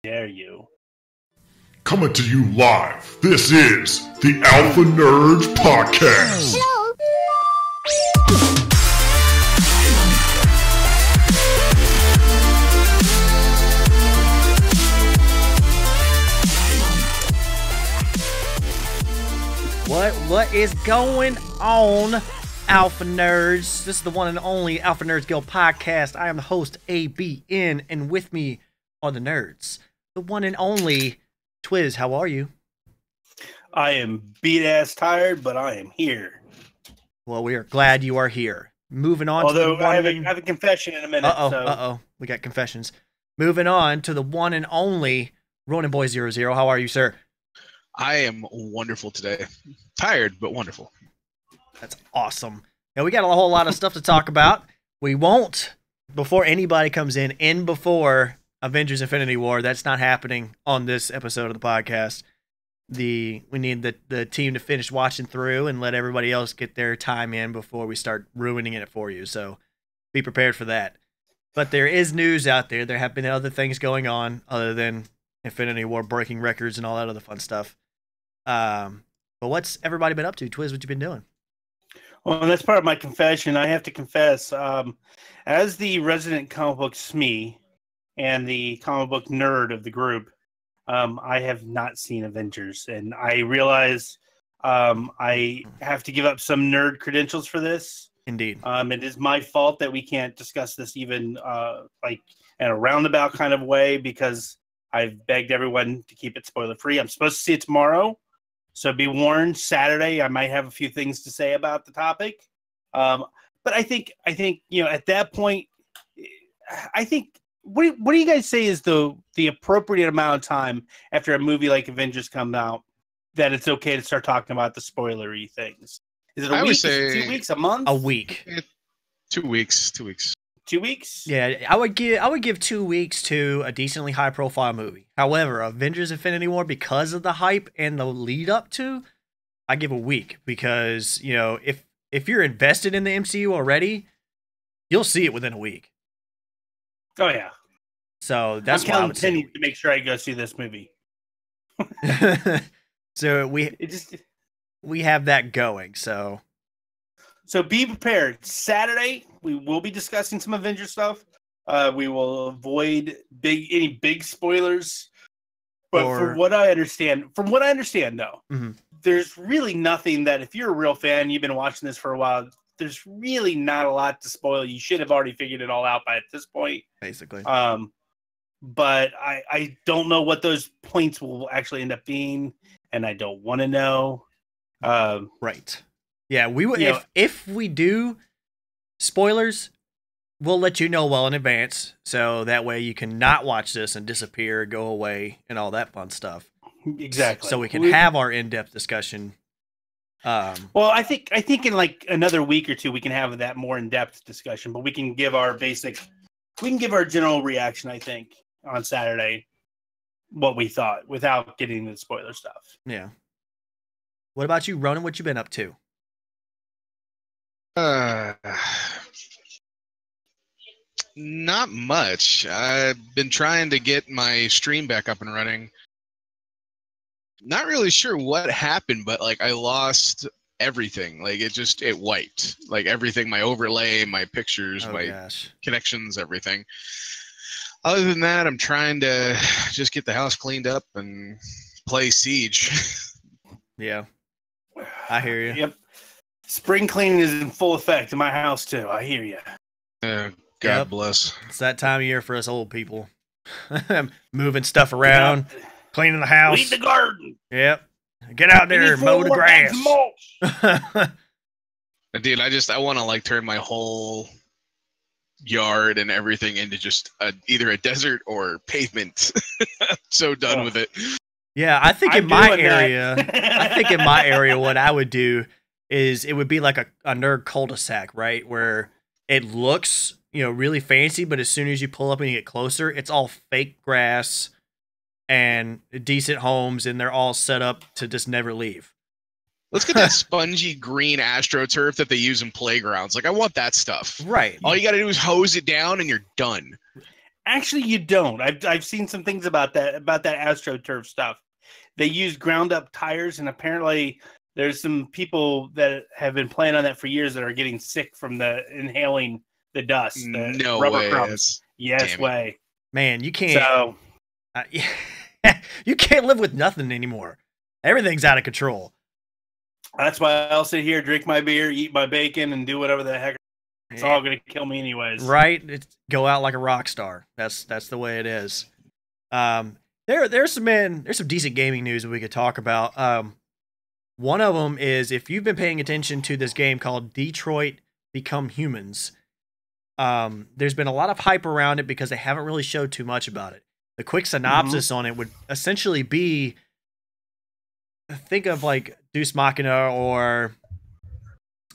Dare you? Coming to you live, this is the Alpha Nerds Podcast. Hello. What is going on, Alpha Nerds? This is the one and only Alpha Nerds Guild podcast. I am the host, ABN, and with me are the nerds. The one and only Twiz. How are you? I am beat-ass tired, but I am here. Well, we are glad you are here. Moving on Although to the I have a confession in a minute. We got confessions. Moving on to the one and only Ronin Boy 00. How are you, sir? I am wonderful today. Tired, but wonderful. That's awesome. Now, we got a whole lot of stuff to talk about. We won't, before anybody comes in before Avengers Infinity War. That's not happening on this episode of the podcast. We need the team to finish watching through and let everybody else get their time in before we start ruining it for you. So be prepared for that. But there is news out there. There have been other things going on other than Infinity War breaking records and all that other fun stuff. But what's everybody been up to? Twiz, what you been doing? Well, that's part of my confession. I have to confess, as the resident comic book SME and the comic book nerd of the group, I have not seen Avengers, and I realize I have to give up some nerd credentials for this. Indeed. It is my fault that we can't discuss this even like in a roundabout kind of way, because I've begged everyone to keep it spoiler free. I'm supposed to see it tomorrow, so be warned. Saturday, I might have a few things to say about the topic. But I think at that point, I think what do you guys say is the appropriate amount of time after a movie like Avengers comes out that it's okay to start talking about the spoilery things? Is it a week? Is it 2 weeks? A month? A week. 2 weeks. 2 weeks. 2 weeks? Yeah, I would give 2 weeks to a decently high profile movie. However, Avengers Infinity War, because of the hype and the lead up to, I give a week, because if you're invested in the MCU already, you'll see it within a week. Oh yeah. So that's I'm counting pennies to make sure I go see this movie. So we have that going. So be prepared. Saturday, we will be discussing some Avengers stuff. We will avoid any big spoilers. But from what I understand, though, mm-hmm. There's really nothing that, if you're a real fan, you've been watching this for a while, there's really not a lot to spoil. You should have already figured it all out by at this point. Basically. But I don't know what those points will actually end up being, and I don't want to know. Right. Yeah, we will. If we do spoilers, we'll let you know well in advance, so that way you can not watch this and disappear, go away, and all that fun stuff. Exactly. So we can have our in-depth discussion. Well, I think in like another week or two we can have that more in-depth discussion, but we can give our general reaction, I think, on Saturday, what we thought without getting into the spoiler stuff. Yeah. What about you, Ronan? What you been up to? Not much. I've been trying to get my stream back up and running. Not really sure what happened, but like I lost everything. Like it wiped. Like everything, my overlay, my pictures, connections, everything. Other than that, I'm trying to just get the house cleaned up and play Siege. Yeah. I hear you. Yep. Spring cleaning is in full effect in my house too. I hear you. God bless. It's that time of year for us old people. Moving stuff around, cleaning the house. Weed the garden. Yep. Get out there and mow the grass. Dude, I want to like turn my whole yard and everything into just either a desert or pavement. I'm so done with it. Yeah, I think in my area, what I would do is it would be like a nerd cul-de-sac, right? Where it looks, really fancy, but as soon as you pull up and you get closer, it's all fake grass and decent homes, and they're all set up to just never leave. Let's get that spongy green AstroTurf that they use in playgrounds. Like, I want that stuff. Right. All you got to do is hose it down and you're done. Actually, you don't. I've seen some things about that AstroTurf stuff. They use ground up tires, and apparently there's some people that have been playing on that for years that are getting sick from the inhaling the dust, the No rubber way. crumbs. Yes Damn it. way. Man, you can't. So You can't live with nothing anymore. Everything's out of control. that's why I'll sit here, drink my beer, eat my bacon, and do whatever the heck. It's all going to kill me anyways. Right? Go out like a rock star. That's the way it is. There's some decent gaming news that we could talk about. One of them is, if you've been paying attention to this game called Detroit Become Humans, there's been a lot of hype around it because they haven't really showed too much about it. The quick synopsis on it would essentially be, think of like Deus Machina or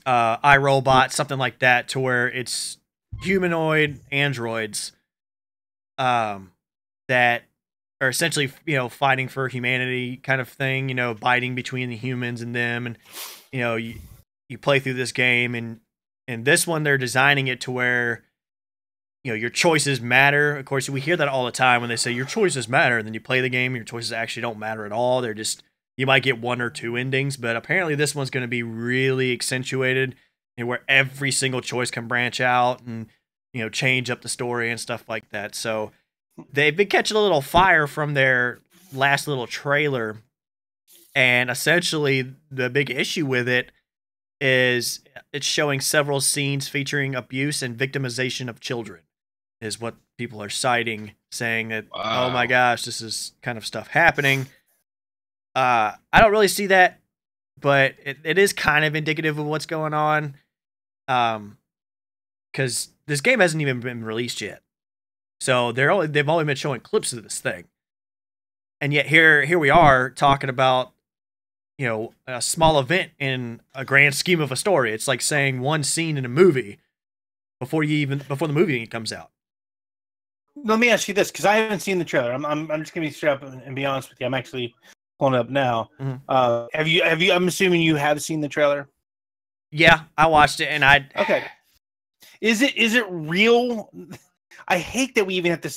iRobot, something like that, to where it's humanoid androids that are essentially, fighting for humanity kind of thing, biting between the humans and them. And, you play through this game, and this one, they're designing it to where, your choices matter. Of course, we hear that all the time when they say your choices matter, and then you play the game and your choices actually don't matter at all. They're just, you might get one or two endings, but apparently this one's going to be really accentuated, and where every single choice can branch out and, change up the story and stuff like that. So they've been catching a little fire from their last little trailer, and essentially the big issue with it is it's showing several scenes featuring abuse and victimization of children, is what people are citing, saying that, oh my gosh, this is kind of stuff happening. I don't really see that, but it is kind of indicative of what's going on. Because this game hasn't even been released yet. So they've only been showing clips of this thing. And yet here we are talking about, a small event in a grand scheme of a story. It's like saying one scene in a movie before the movie comes out. Let me ask you this, because I haven't seen the trailer. I'm just gonna be straight up and be honest with you. I'm actually pulling it up now. Mm-hmm. Have you? I'm assuming you have seen the trailer. Yeah, I watched it, and Okay. Is it real? I hate that we even have to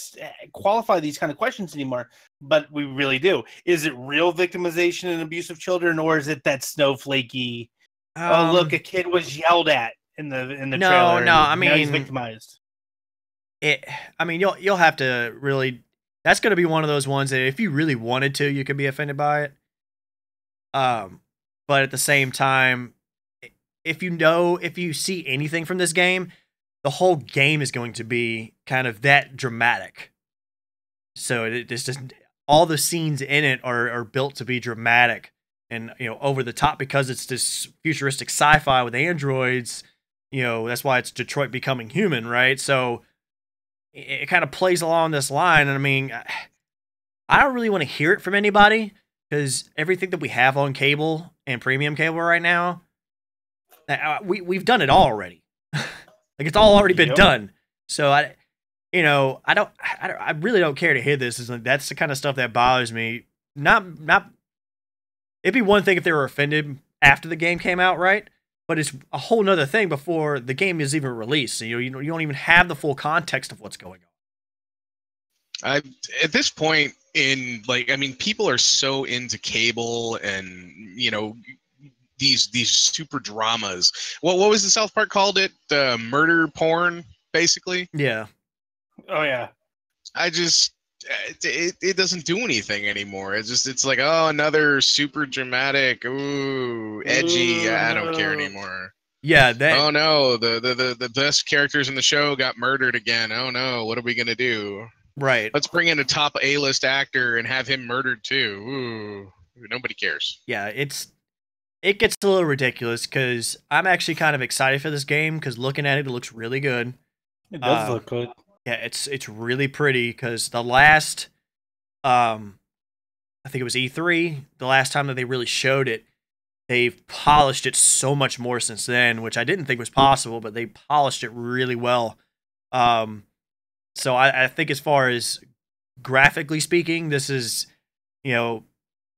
qualify these kind of questions anymore, but we really do. Is it real victimization and abuse of children, or is it that snowflakey? Oh, look, a kid was yelled at in the trailer. No. I mean, he's victimized. You'll have to really. That's going to be one of those ones that if you really wanted to, you could be offended by it. But at the same time, if you see anything from this game, the whole game is going to be kind of that dramatic. So it's just all the scenes in it are built to be dramatic and over the top, because it's this futuristic sci-fi with androids. That's why it's Detroit Becoming Human, right? So it kind of plays along this line. And I mean, I don't really want to hear it from anybody, because everything that we have on cable and premium cable right now, we've done it all already. Like, it's all already been done. So I really don't care to hear this. That's the kind of stuff that bothers me. Not. It'd be one thing if they were offended after the game came out, right? But it's a whole nother thing before the game is even released. So you don't even have the full context of what's going on. At this point people are so into cable and these super dramas. What was the South Park called it? Murder porn, basically. Yeah. Oh yeah. It doesn't do anything anymore. It's like, oh, another super dramatic, ooh, edgy. I don't care anymore. Yeah. Oh no, the best characters in the show got murdered again. Oh no, what are we gonna do? Right. Let's bring in a top A-list actor and have him murdered too. Ooh, nobody cares. Yeah, it gets a little ridiculous, because I'm actually kind of excited for this game, because looking at it, it looks really good. It does look good. Yeah, it's really pretty, because the last, I think it was E3, the last time that they really showed it, they've polished it so much more since then, which I didn't think was possible, but they polished it really well. So I think as far as graphically speaking, this is,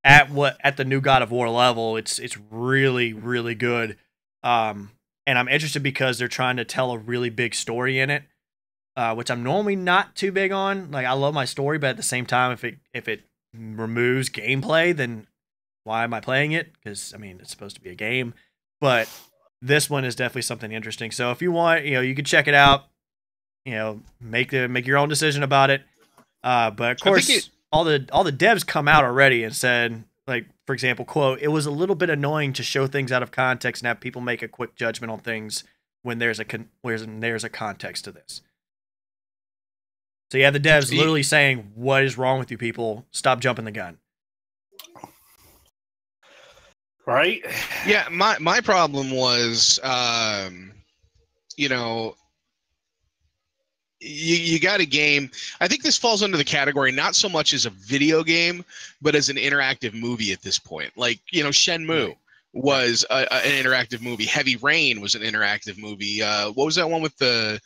at the new God of War level, it's really, really good. And I'm interested because they're trying to tell a really big story in it. which I'm normally not too big on. Like I love my story, but at the same time, if it removes gameplay, then why am I playing it? Because I mean, it's supposed to be a game. But this one is definitely something interesting. So if you want, you can check it out. Make your own decision about it. But of course, all the devs come out already and said, like, for example, quote, "It was a little bit annoying to show things out of context and have people make a quick judgment on things when there's a context to this." So you have the devs literally saying, "What is wrong with you people? Stop jumping the gun." Right? Yeah, my problem was, you got a game. I think this falls under the category not so much as a video game, but as an interactive movie at this point. Like, Shenmue was an interactive movie. Heavy Rain was an interactive movie. What was that one with that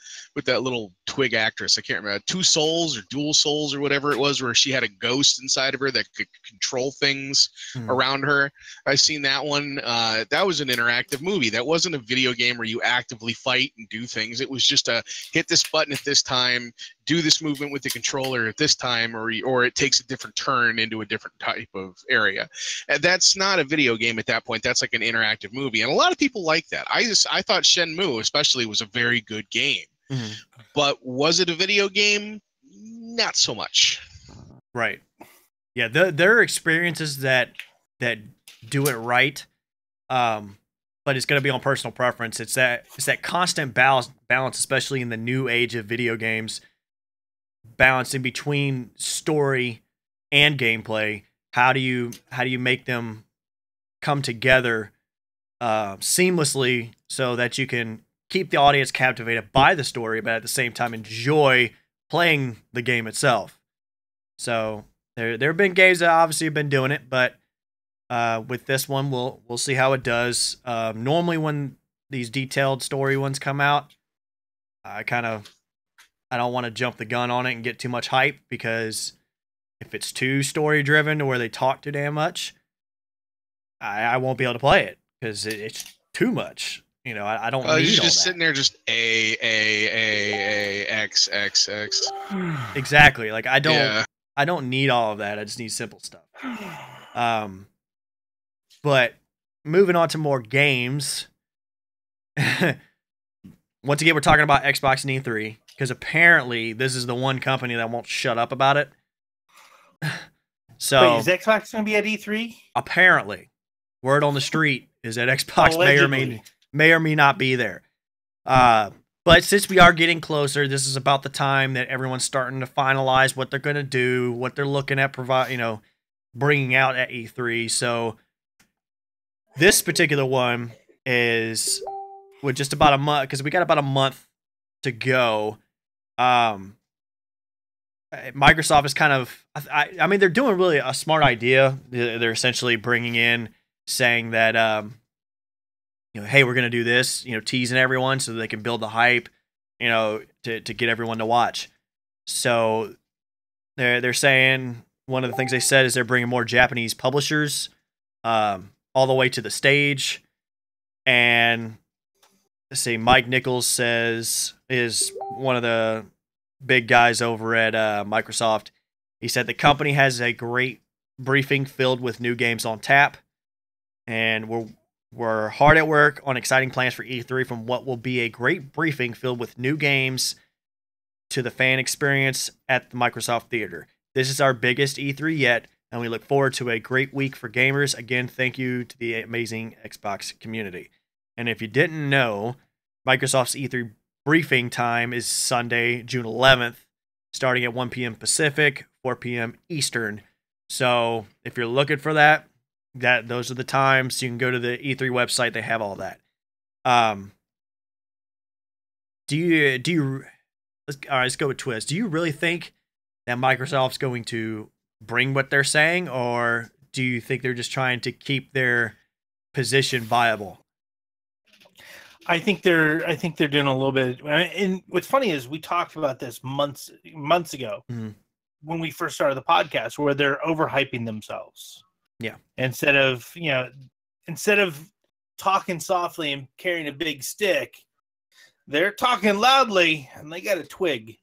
little twig actress? I can't remember. Two Souls or Dual Souls or whatever it was, where she had a ghost inside of her that could control things around her. I've seen that one. That was an interactive movie. That wasn't a video game where you actively fight and do things. It was just a hit this button at this time, do this movement with the controller at this time, or it takes a different turn into a different type of area. And that's not a video game at that point. That's like an interactive movie. And a lot of people like that. I thought Shenmue especially was a very good game. Mm-hmm. But was it a video game? Not so much. Right. Yeah, there are experiences that do it right, but it's going to be on personal preference. It's that constant balance, especially in the new age of video games, balancing between story and gameplay. How do you make them come together seamlessly so that you can keep the audience captivated by the story, but at the same time enjoy playing the game itself. So there have been games that obviously have been doing it, but with this one, we'll see how it does. Normally, when these detailed story ones come out, I don't want to jump the gun on it and get too much hype, because if it's too story driven or where they talk too damn much, I won't be able to play it because it's too much. I don't need all that. You're just sitting there, just A X. Exactly. Like I don't need all of that. I just need simple stuff. But moving on to more games. Once again, we're talking about Xbox and E3 because apparently this is the one company that won't shut up about it. So wait, is Xbox going to be at E3? Apparently, word on the street is that Xbox may or may not be there. But since we are getting closer, this is about the time that everyone's starting to finalize what they're going to do, what they're looking at bringing out at E3. So this particular one is with just about a month, because we got about a month to go. Microsoft is kind of, I mean, they're doing really a smart idea. They're essentially bringing in, saying that, hey, we're going to do this, teasing everyone so that they can build the hype, to get everyone to watch. So they're saying, one of the things they said is they're bringing more Japanese publishers all the way to the stage. And let's see, Mike Nichols is one of the big guys over at Microsoft. He said the company has a great briefing filled with new games on tap, and we're hard at work on exciting plans for E3, from what will be a great briefing filled with new games to the fan experience at the Microsoft Theater. This is our biggest E3 yet, and we look forward to a great week for gamers. Again, thank you to the amazing Xbox community. And if you didn't know, Microsoft's E3 briefing time is Sunday, June 11th, starting at 1 p.m. Pacific, 4 p.m. Eastern. So if you're looking for that those are the times. You can go to the E3 website. They have all that. Let's go with Twist. Do you really think that Microsoft's going to bring what they're saying, or do you think they're just trying to keep their position viable? I think they're doing a little bit. And what's funny is we talked about this months ago when we first started the podcast, where they're overhyping themselves. Yeah. Instead of talking softly and carrying a big stick, they're talking loudly and they got a twig.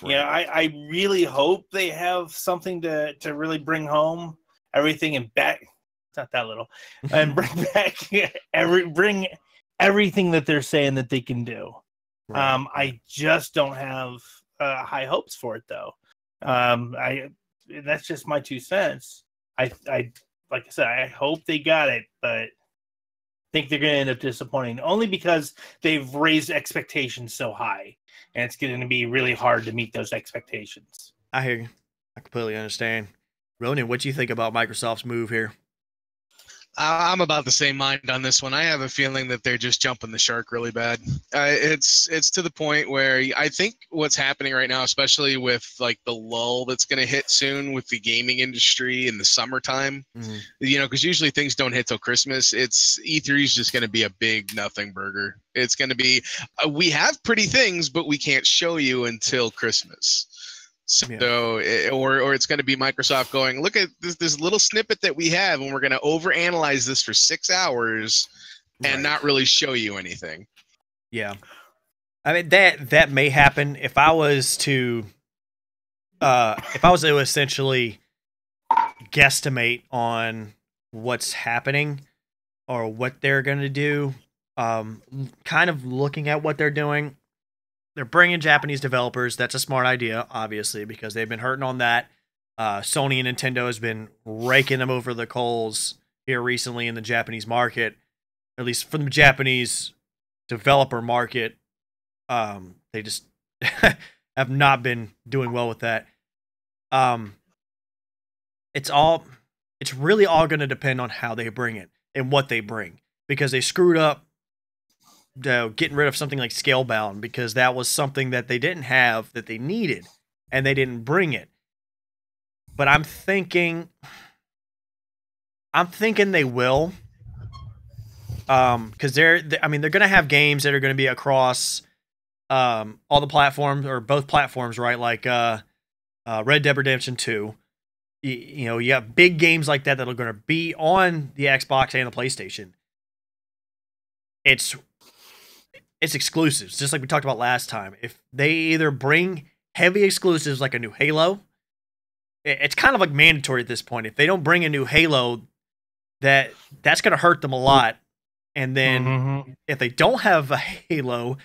Right. Yeah, I really hope they have something to really bring home everything and back. It's not that little, and bring back bring everything that they're saying that they can do. Right. I just don't have high hopes for it though. That's just my 2 cents. I like I said, I hope they got it, but think they're going to end up disappointing only because they've raised expectations so high, and it's going to be really hard to meet those expectations. I hear you. I completely understand. Ronan, what do you think about Microsoft's move here? I'm about the same mind on this one. I have a feeling that they're just jumping the shark really bad. It's to the point where I think what's happening right now, especially with like the lull that's going to hit soon with the gaming industry in the summertime, because usually things don't hit till Christmas. E3 is just going to be a big nothing burger. It's going to be, we have pretty things, but we can't show you until Christmas. So, or it's going to be Microsoft going, look at this little snippet that we have, and we're going to overanalyze this for 6 hours and not really show you anything. Yeah, I mean that may happen if I was to essentially guesstimate on what's happening or what they're going to do. Kind of looking at what they're doing. They're bringing Japanese developers. That's a smart idea, obviously, because they've been hurting on that. Sony and Nintendo has been raking them over the coals here recently in the Japanese market, at least from the Japanese developer market. They just have not been doing well with that. It's really all going to depend on how they bring it and what they bring, because they screwed up getting rid of something like Scalebound, because that was something that they didn't have that they needed, and they didn't bring it. But I'm thinking they will, because they're going to have games that are going to be across all the platforms, or both platforms, right? Like Red Dead Redemption 2. You have big games like that are going to be on the Xbox and the PlayStation. It's exclusives, just like we talked about last time. If they either bring heavy exclusives like a new Halo, it's kind of like mandatory at this point. If they don't bring a new Halo, that's going to hurt them a lot. And then if they don't have a Halo,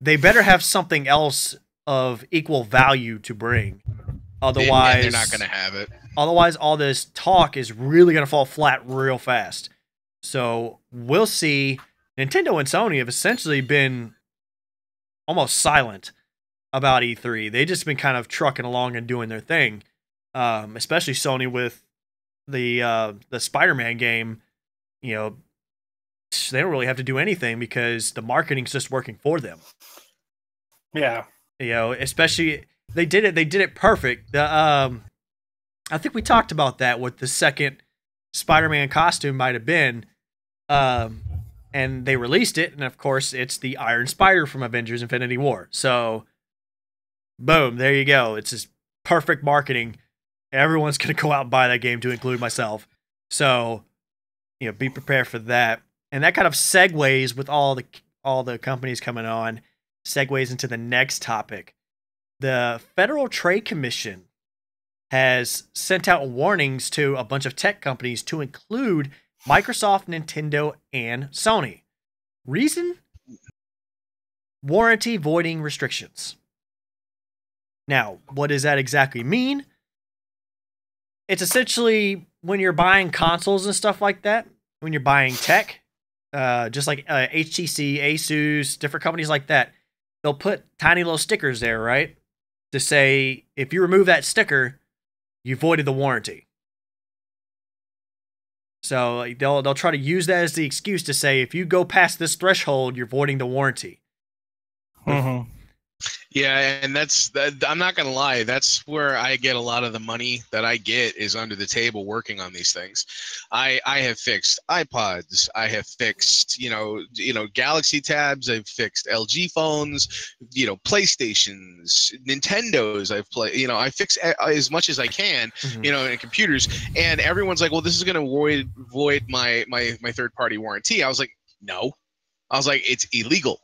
they better have something else of equal value to bring. Otherwise, they're not going to have it. Otherwise, all this talk is really going to fall flat real fast. So we'll see. Nintendo and Sony have essentially been almost silent about E3. They've just been kind of trucking along and doing their thing, especially Sony with the Spider-Man game. They don't really have to do anything because the marketing's just working for them. Yeah. Especially they did it perfect. I think we talked about that, what the second Spider-Man costume might have been. And they released it, and of course, it's the Iron Spider from Avengers Infinity War. So, boom, there you go. It's just perfect marketing. Everyone's going to go out and buy that game, to include myself. So, be prepared for that. And that kind of segues with all the companies coming on, segues into the next topic. The Federal Trade Commission has sent out warnings to a bunch of tech companies, to include Microsoft, Nintendo, and Sony. Reason? Warranty voiding restrictions. Now, what does that exactly mean? It's essentially when you're buying consoles and stuff like that, when you're buying tech, just like HTC, Asus, different companies like that, they'll put tiny little stickers there, right? To say, if you remove that sticker, you voided the warranty. So they'll try to use that as the excuse to say, if you go past this threshold, you're voiding the warranty. Mm-hmm. Yeah, and I'm not going to lie, that's where I get a lot of the money that I get is under the table working on these things. I have fixed iPods, I have fixed, Galaxy tabs, I've fixed LG phones, PlayStations, Nintendos, I fix as much as I can, in computers, and everyone's like, well, this is going to void my third party warranty. I was like, no. I was like, it's illegal.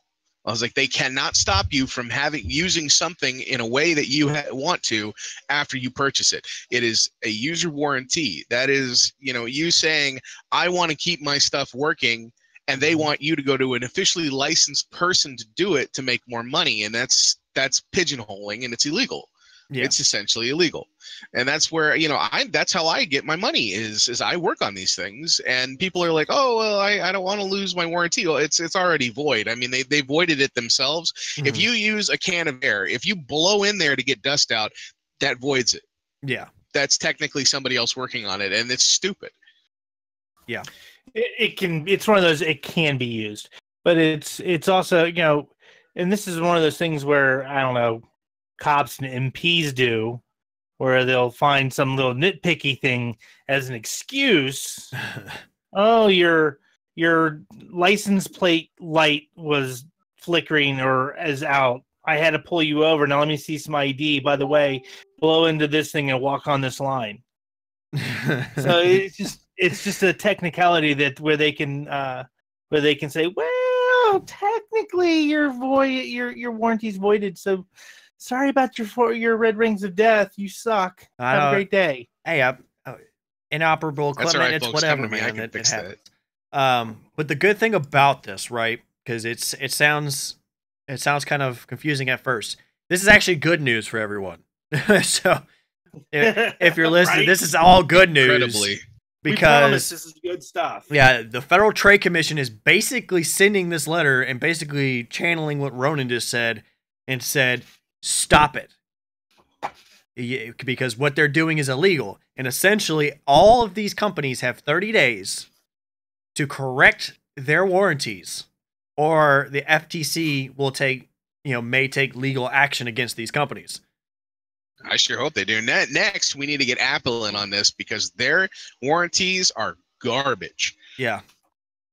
I was like, they cannot stop you from using something in a way that you want to after you purchase it. It is a user warranty. That is, you saying, I want to keep my stuff working, and they want you to go to an officially licensed person to do it to make more money, and that's pigeonholing, and it's illegal. Yeah. It's essentially illegal. And that's where, that's how I get my money is I work on these things, and people are like, oh, well, I don't want to lose my warranty. Well, it's already void. I mean, they voided it themselves. Mm-hmm. If you use a can of air, if you blow in there to get dust out, that voids it. Yeah. That's technically somebody else working on it, and it's stupid. Yeah. It's one of those, it can be used, but it's also, and this is one of those things where, I don't know, cops and MPs do, where they'll find some little nitpicky thing as an excuse. Oh, your license plate light was flickering or is out. I had to pull you over. Now let me see some ID. By the way, blow into this thing and walk on this line. So it's just a technicality that where they can say, well, technically your warranty's voided. So sorry about your red rings of death. You suck. Have a great day. Hey, inoperable equipment. Right, it's folks, whatever, man. It happens. But the good thing about this, right? Because it sounds kind of confusing at first. This is actually good news for everyone. So if you're listening, right? This is all good news. Incredibly. Because we promise this is good stuff. Yeah, the Federal Trade Commission is basically sending this letter and basically channeling what Ronan just said and said, stop it. Because what they're doing is illegal. And essentially, all of these companies have 30 days to correct their warranties, or the FTC will may take legal action against these companies. I sure hope they do. Next, we need to get Apple in on this because their warranties are garbage. Yeah.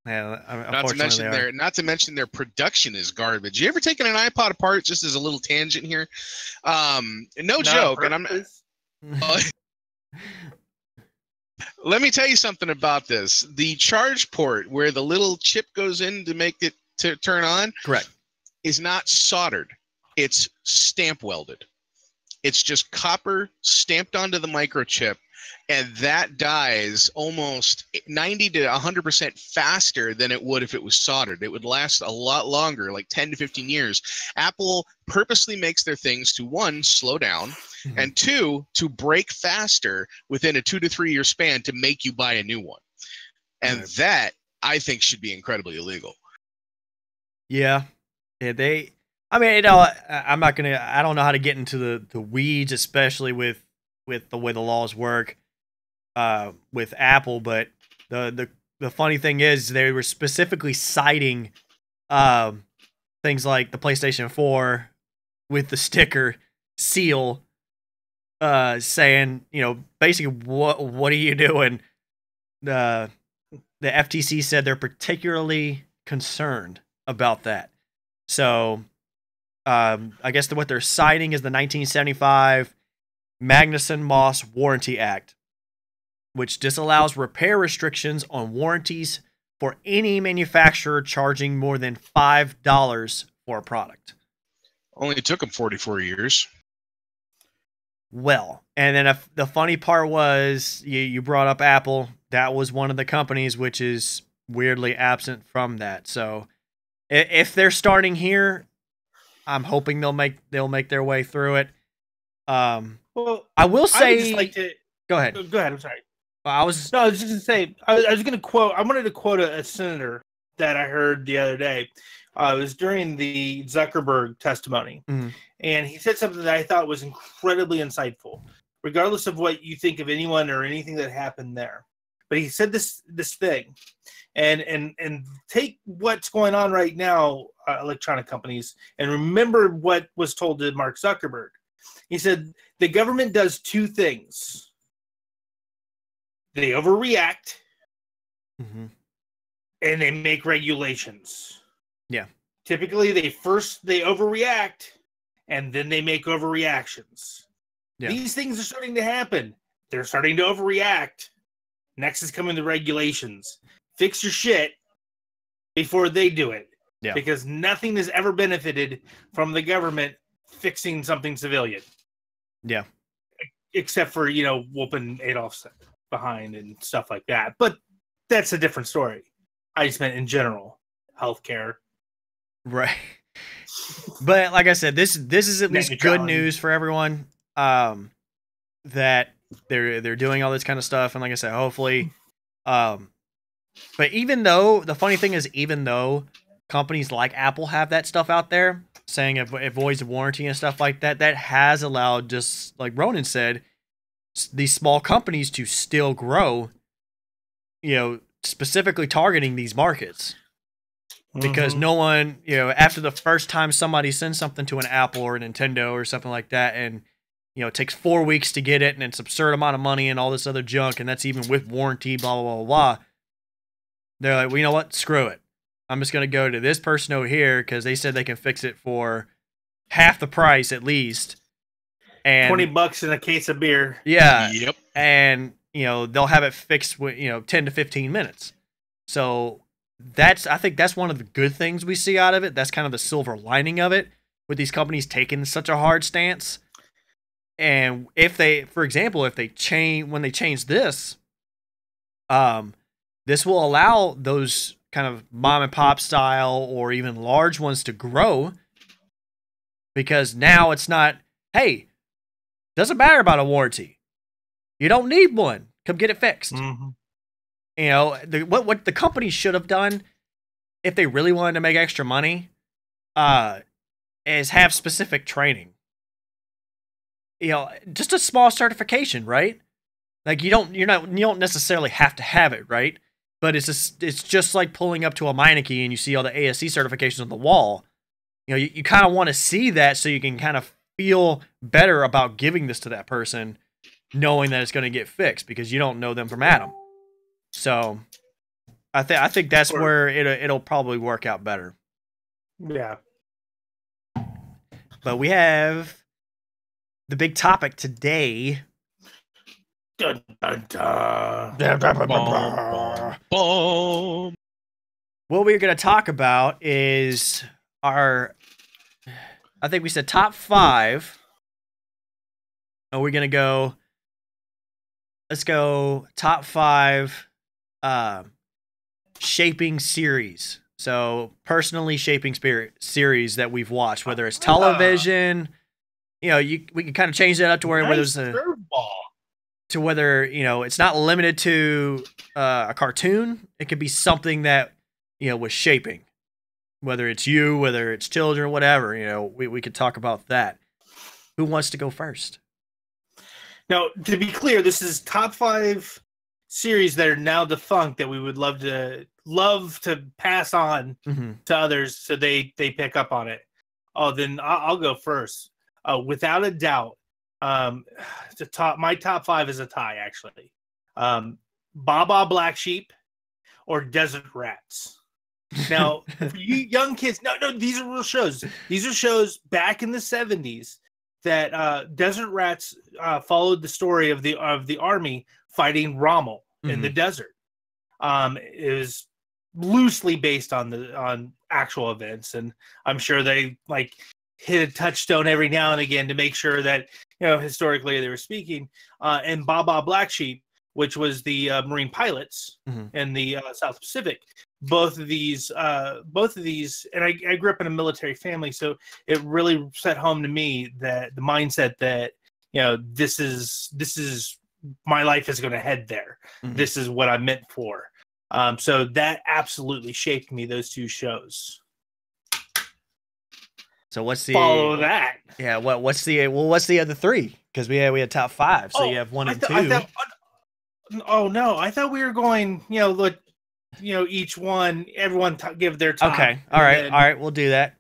Not to mention their production is garbage. You ever taken an iPod apart? Just as a little tangent here, no joke. And let me tell you something about this. The charge port where the little chip goes in to make it to turn on, correct, is not soldered. It's stamp welded. It's just copper stamped onto the microchip, and that dies almost 90 to 100% faster than it would if it was soldered. It would last a lot longer, like 10 to 15 years. Apple purposely makes their things to, one, slow down, and two, to break faster within a 2 to 3 year span to make you buy a new one. And that, I think, should be incredibly illegal. Yeah. I'm not gonna. I don't know how to get into the weeds, especially with the way the laws work with Apple. But the funny thing is, they were specifically citing things like the PlayStation 4 with the sticker seal, saying, basically, what are you doing? The FTC said they're particularly concerned about that. So. I guess what they're citing is the 1975 Magnuson-Moss Warranty Act, which disallows repair restrictions on warranties for any manufacturer charging more than $5 for a product. Only took them 44 years. Well, and then the funny part was you brought up Apple. That was one of the companies which is weirdly absent from that. So if they're starting here, I'm hoping they'll make their way through it. Well, I will say. I would just like to go ahead. Go ahead. I'm sorry. I was just going to say. I was going to quote. I wanted to quote a senator that I heard the other day. It was during the Zuckerberg testimony, and he said something that I thought was incredibly insightful, regardless of what you think of anyone or anything that happened there. But he said this thing. And take what's going on right now, electronic companies, and remember what was told to Mark Zuckerberg. He said, the government does two things. They overreact, and they make regulations. Yeah. Typically, they overreact, and then they make overreactions. Yeah. These things are starting to happen. They're starting to overreact. Next is coming the regulations. Fix your shit before they do it. Yeah. Because nothing has ever benefited from the government fixing something civilian. Yeah. Except for, whooping Adolf's behind and stuff like that. But that's a different story. I just meant in general, healthcare. Right. But like I said, this is at least good news for everyone. That they're doing all this kind of stuff, and like I said, hopefully. But even though the funny thing is, even though companies like Apple have that stuff out there saying it voids of warranty and stuff like that, that has allowed, just like Ronan said, these small companies to still grow. Specifically targeting these markets. Because no one, after the first time somebody sends something to an Apple or a Nintendo or something like that, and it takes 4 weeks to get it, and it's absurd amount of money and all this other junk, and that's even with warranty, blah blah blah blah. They're like, well, you know what? Screw it. I'm just gonna go to this person over here because they said they can fix it for half the price at least, and $20 in a case of beer. Yeah. Yep. And they'll have it fixed with 10 to 15 minutes. So. I think that's one of the good things we see out of it. That's kind of the silver lining of it, with these companies taking such a hard stance. And for example, when they change this, this will allow those kind of mom and pop style or even large ones to grow, because now it's not, hey, doesn't matter about a warranty. You don't need one. Come get it fixed. Mm-hmm. What the company should have done, if they really wanted to make extra money, is have specific training. Just a small certification, right? Like you don't necessarily have to have it, right? But it's just like pulling up to a Meineke and you see all the ASE certifications on the wall. You kind of want to see that so you can kind of feel better about giving this to that person, knowing that it's going to get fixed, because you don't know them from Adam. So, I think that's where it'll probably work out better. Yeah. But we have the big topic today. Dun, dun, dun. What we're going to talk about is I think we said top 5. And we're going to go, let's go top 5 shaping series. So personally shaping series that we've watched, whether it's television, we can kind of change that up to where there's a curveball. To whether, it's not limited to a cartoon. It could be something that, was shaping. Whether it's you, whether it's children, whatever, we could talk about that. Who wants to go first? Now, to be clear, this is top 5 series that are now defunct that we would love to pass on to others so they pick up on it. Oh, then I'll go first. Without a doubt, my top 5 is a tie, actually. Baba Black Sheep or Desert Rats. Now, for you young kids, no, these are real shows. These are shows back in the 70s that Desert Rats followed the story of the army fighting Rommel in the desert. It was loosely based on actual events, and I'm sure they hit a touchstone every now and again to make sure that historically they were speaking. And Baba Black Sheep, which was the Marine pilots in the South Pacific. Both of these, and I grew up in a military family, so it really set home to me that the mindset that this is my life is going to head there. This is what I'm meant for. So that absolutely shaped me. Those 2 shows. So what's the follow that? Yeah. What's the other 3? Because we had top 5. So you have 1 and 2. Oh no! I thought we were going. Each one, everyone give their top. Okay. All right. We'll do that.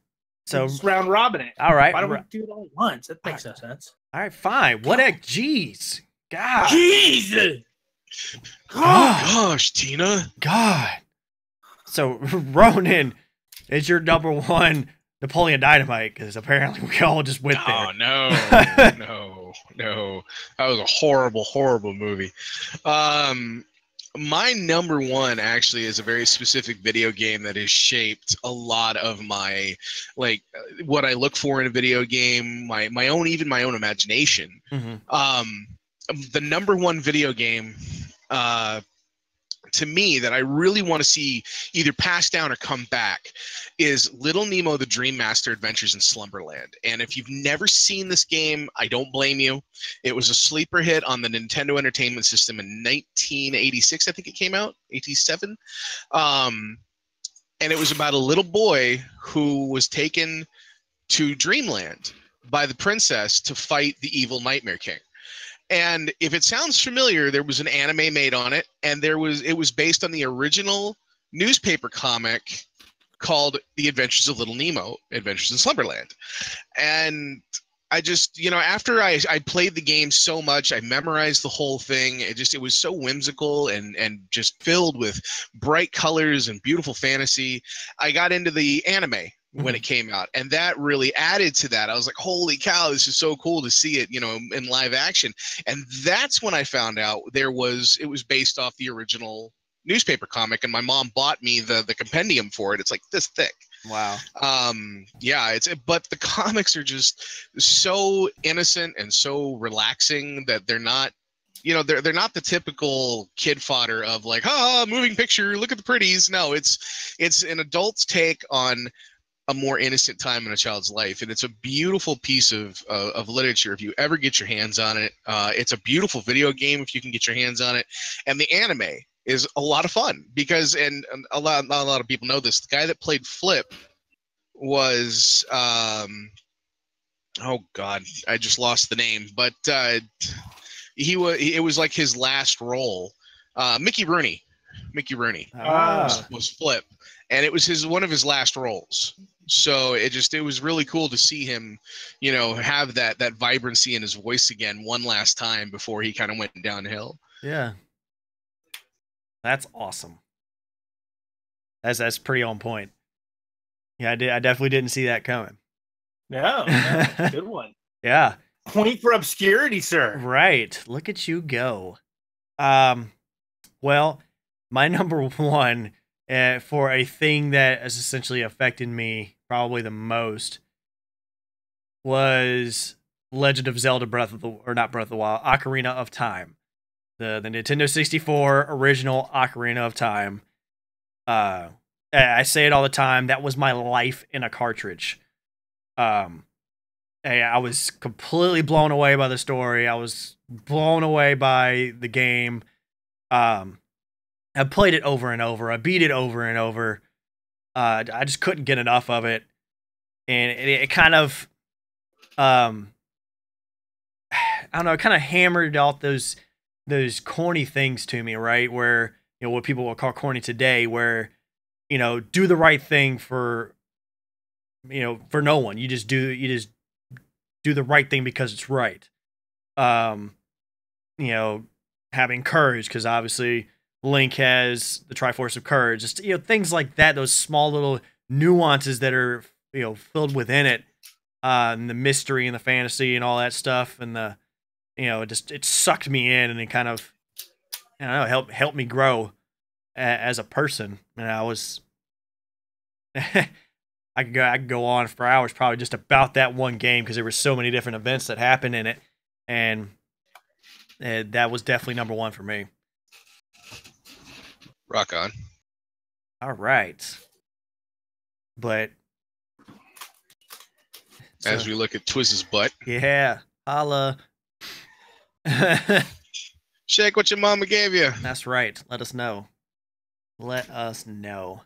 So round robin it. All right. Why don't we do it all at once? That makes no sense. All right. Fine. What a jeez. God. Jeez. Gosh, Tina. God. So Ronan is your number 1 Napoleon Dynamite, because apparently we all just went there. Oh no. No. That was a horrible movie. My number one actually is a very specific video game that has shaped a lot of my, like, what I look for in a video game, my own imagination. The number one video game to me that I really want to see either pass down or come back is Little Nemo: The Dream Master Adventures in Slumberland. And if you've never seen this game, I don't blame you. It was a sleeper hit on the Nintendo Entertainment System in 1986, I think it came out, 87. And it was about a little boy who was taken to Dreamland by the princess to fight the evil Nightmare King. And if it sounds familiar, there was an anime made on it, and it was based on the original newspaper comic called The Adventures of Little Nemo, Adventures in Slumberland. And I just, after I played the game so much, I memorized the whole thing. It was so whimsical and just filled with bright colors and beautiful fantasy. I got into the anime when it came out, and that really added to that. I was like, holy cow, this is so cool to see it, in live action. And that's when I found out it was based off the original newspaper comic, and my mom bought me the compendium for it. It's like this thick. Wow. Yeah, but the comics are just so innocent and so relaxing that they're not, they're not the typical kid fodder of like, moving picture, look at the pretties. No, it's an adult's take on a more innocent time in a child's life, and it's a beautiful piece of literature if you ever get your hands on it. It's a beautiful video game if you can get your hands on it, and the anime is a lot of fun because, and not a lot of people know this, the guy that played Flip was oh god, I just lost the name, but it was like his last role. Mickey Rooney was Flip, and it was one of his last roles. So it was really cool to see him, have that vibrancy in his voice again one last time before he kind of went downhill. Yeah. That's awesome. That's pretty on point. Yeah, I definitely didn't see that coming. No, good one. Yeah. Point for obscurity, sir. Right. Look at you go. Well, my number one for a thing that has essentially affected me probably the most was Legend of Zelda Ocarina of Time. The Nintendo 64 original Ocarina of Time. I say it all the time. That was my life in a cartridge. I was completely blown away by the story. I was blown away by the game. I played it over and over. I beat it over and over. I just couldn't get enough of it. And it kind of, I don't know, it kind of hammered out those corny things to me, right? Where, what people will call corny today, where, do the right thing for no one. You just do the right thing because it's right. Having courage, because obviously Link has the Triforce of Courage. Just, things like that, those small little nuances that are, filled within it, and the mystery and the fantasy and all that stuff, and the, it sucked me in, and it kind of, I don't know, helped me grow as a person. And I was, I could go on for hours probably just about that one game, because there were so many different events that happened in it, and that was definitely number one for me. Rock on. All right. But as we look at Twizz's butt. Yeah. Holla. Shake what your mama gave you. That's right. Let us know. Let us know.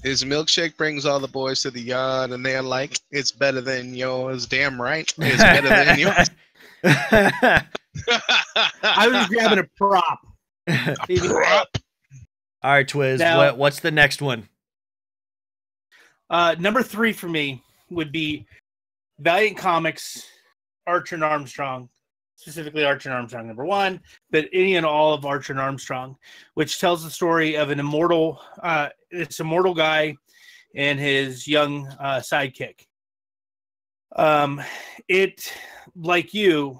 His milkshake brings all the boys to the yard, and they're like, it's better than yours. Damn right. It's better than yours. I was grabbing a prop. A prop. All right, Twiz, now, what's the next one? Number 3 for me would be Valiant Comics, Archer and Armstrong, specifically Archer and Armstrong number 1, but any and all of Archer and Armstrong, which tells the story of an immortal guy and his young sidekick. It, like you,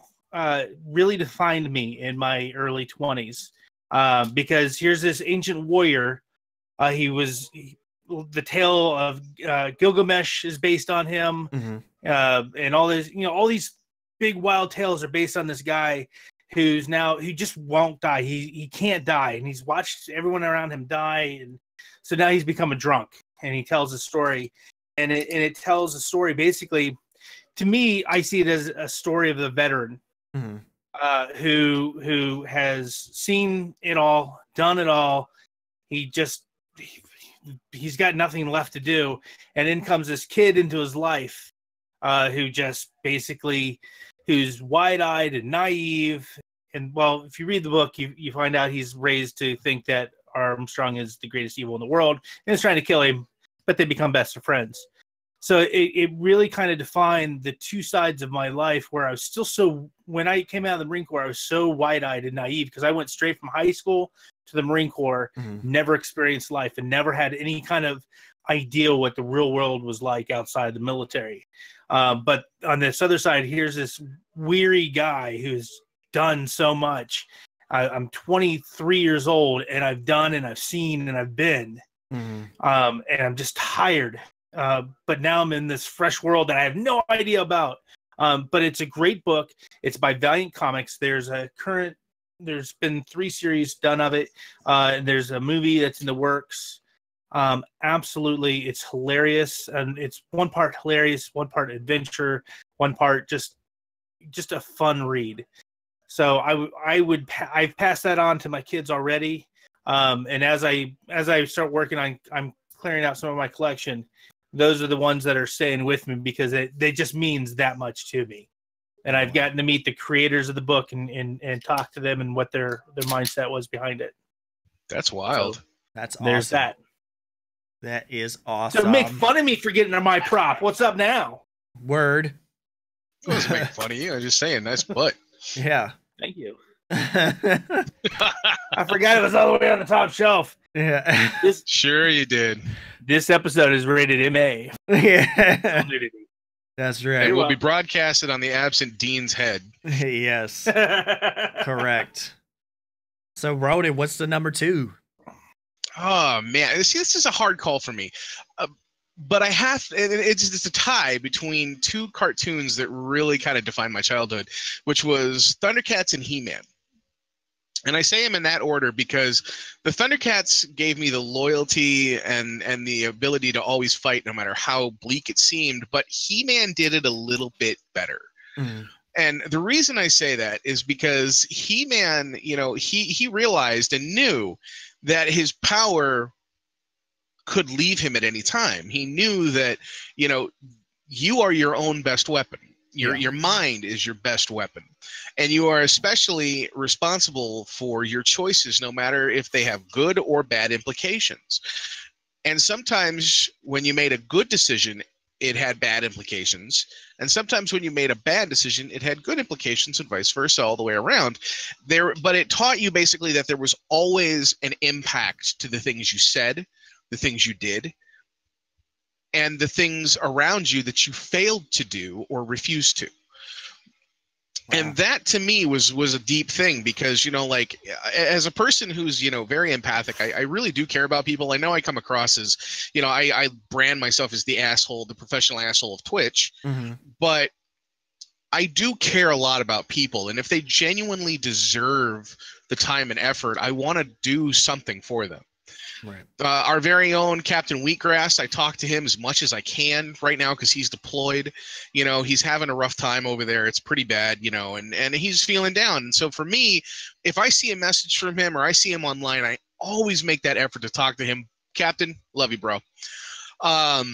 really defined me in my early 20s. because here's this ancient warrior. The tale of Gilgamesh is based on him, and all this, all these big wild tales are based on this guy he just won't die. He can't die, and he's watched everyone around him die, and so now he's become a drunk, and he tells a story, and it tells a story basically. To me, I see it as a story of the veteran who has seen it all, done it all. He's got nothing left to do, and in comes this kid into his life who just basically who's wide-eyed and naive. And well, if you read the book, you find out he's raised to think that Armstrong is the greatest evil in the world and is trying to kill him, but they become best of friends. So it really kind of defined the two sides of my life where I was still when I came out of the Marine Corps, I was so wide-eyed and naive because I went straight from high school to the Marine Corps, never experienced life and never had any kind of idea what the real world was like outside the military. But on this other side, here's this weary guy who's done so much. I'm 23 years old and I've done and I've seen and I've been, and I'm just tired. But now I'm in this fresh world that I have no idea about. But it's a great book. It's by Valiant Comics. There's been 3 series done of it. There's a movie that's in the works. Absolutely, it's hilarious, and it's one part hilarious, one part adventure, one part just a fun read. So I've passed that on to my kids already. And as I start working on, I'm clearing out some of my collection. Those are the ones that are staying with me because they just means that much to me. And I've gotten to meet the creators of the book and talk to them and what their mindset was behind it. That's wild. So, that's awesome. There's that. That is awesome. So make fun of me for getting my prop. What's up now? Word. I was making fun of you. I was just saying, nice butt. Yeah. Thank you. I forgot it was all the way on the top shelf. Yeah. Sure you did. This episode is rated MA. Yeah. That's right. It will be broadcasted on the absent Dean's head. Yes. Correct. So, Ronan, what's the number 2? Oh, man. See, this is a hard call for me. But it's a tie between 2 cartoons that really kind of defined my childhood, which was Thundercats and He-Man. And I say them in that order because the Thundercats gave me the loyalty and the ability to always fight no matter how bleak it seemed, but He-Man did it a little bit better. And the reason I say that is because He-Man, he realized and knew that his power could leave him at any time. He knew that, you are your own best weapon. Your mind is your best weapon. And you are especially responsible for your choices, no matter if they have good or bad implications. And sometimes when you made a good decision, it had bad implications. And sometimes when you made a bad decision, it had good implications, and vice versa, all the way around. But it taught you basically that there was always an impact to the things you said, the things you did, and the things around you that you failed to do or refused to. Wow. And that to me was a deep thing because, as a person who's, very empathic, I really do care about people. I know I come across as, I brand myself as the professional asshole of Twitch, but I do care a lot about people. And if they genuinely deserve the time and effort, I want to do something for them. Right. Our very own Captain Wheatgrass, I talk to him as much as I can right now because he's deployed. He's having a rough time over there. It's pretty bad, and he's feeling down. And so for me, if I see a message from him or I see him online, I always make that effort to talk to him. Captain, love you, bro. But,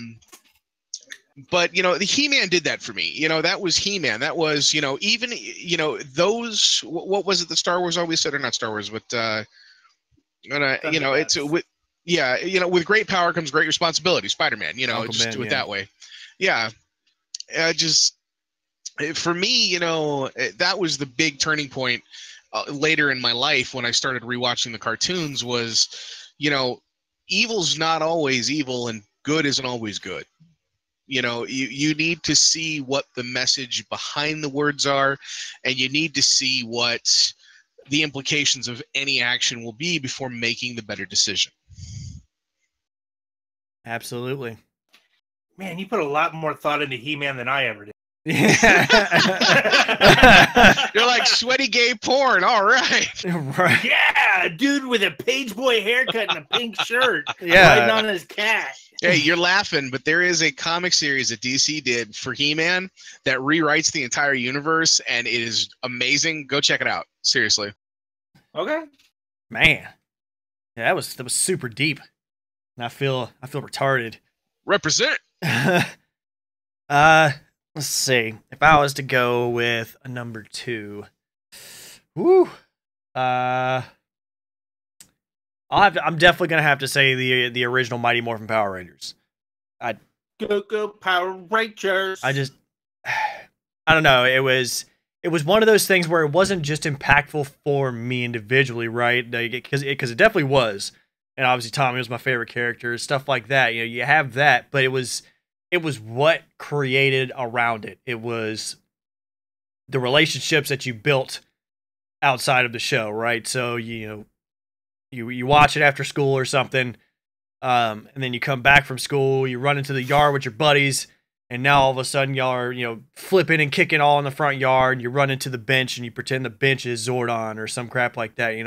the He-Man did that for me. That was He-Man. That was, even, those, what was it that Star Wars always said, or not Star Wars, but, it's with, with great power comes great responsibility. Spider-Man, just do it that way. Yeah. For me, that was the big turning point later in my life when I started rewatching the cartoons was, evil's not always evil and good isn't always good. You need to see what the message behind the words are, and you need to see what the implications of any action will be before making the better decision. Absolutely. Man, you put a lot more thought into He-Man than I ever did. You're like sweaty gay porn. All right. Right. Yeah, dude with a page boy haircut and a pink shirt. Yeah. Riding on his cat. Hey, you're laughing, but there is a comic series that DC did for He-Man that rewrites the entire universe, and it is amazing. Go check it out. Seriously. Okay. Man. Yeah, that was super deep. And I feel retarded. Represent. Let's see. If I was to go with a number 2, I'm definitely gonna have to say the original Mighty Morphin Power Rangers. Go Power Rangers. I don't know. It was one of those things where it wasn't just impactful for me individually, right? Because it definitely was, and obviously Tommy was my favorite character, stuff like that. You know, you have that, but it was what created around it. It was the relationships that you built outside of the show, right? So you watch it after school or something, and then you come back from school, you run into the yard with your buddies, and now all of a sudden y'all are flipping and kicking all in the front yard, and you run into the bench and you pretend the bench is Zordon or some crap like that.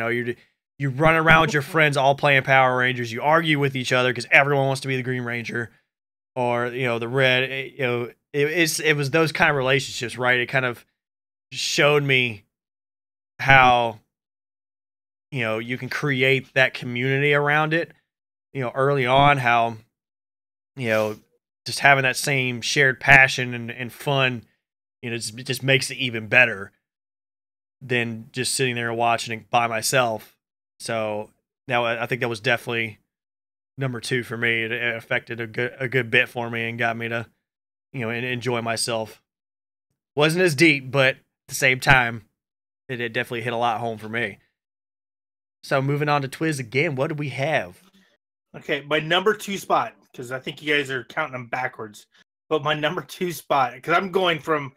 You run around with your friends all playing Power Rangers. You argue with each other because everyone wants to be the Green Ranger or the Red. It was those kind of relationships, right? It kind of showed me how you can create that community around it. Early on, how just having that same shared passion and fun, it just makes it even better than just sitting there and watching it by myself. So now I think that was definitely number 2 for me. It affected a good bit for me and got me to enjoy myself. Wasn't as deep, but at the same time, it definitely hit a lot home for me. So moving on to Twiz again, what do we have? Okay, my number 2 spot, because I think you guys are counting them backwards. But my number 2 spot, because I'm going from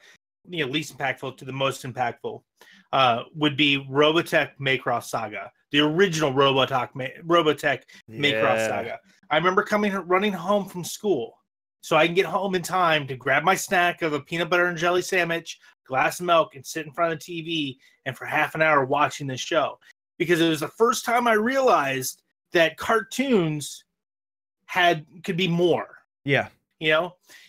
least impactful to the most impactful, would be Robotech Macross Saga, the original Robotech Macross Saga. I remember running home from school, so I can get home in time to grab my snack of a peanut butter and jelly sandwich, glass of milk, and sit in front of the TV and for half an hour watching this show. Because it was the first time I realized that cartoons could be more. Yeah.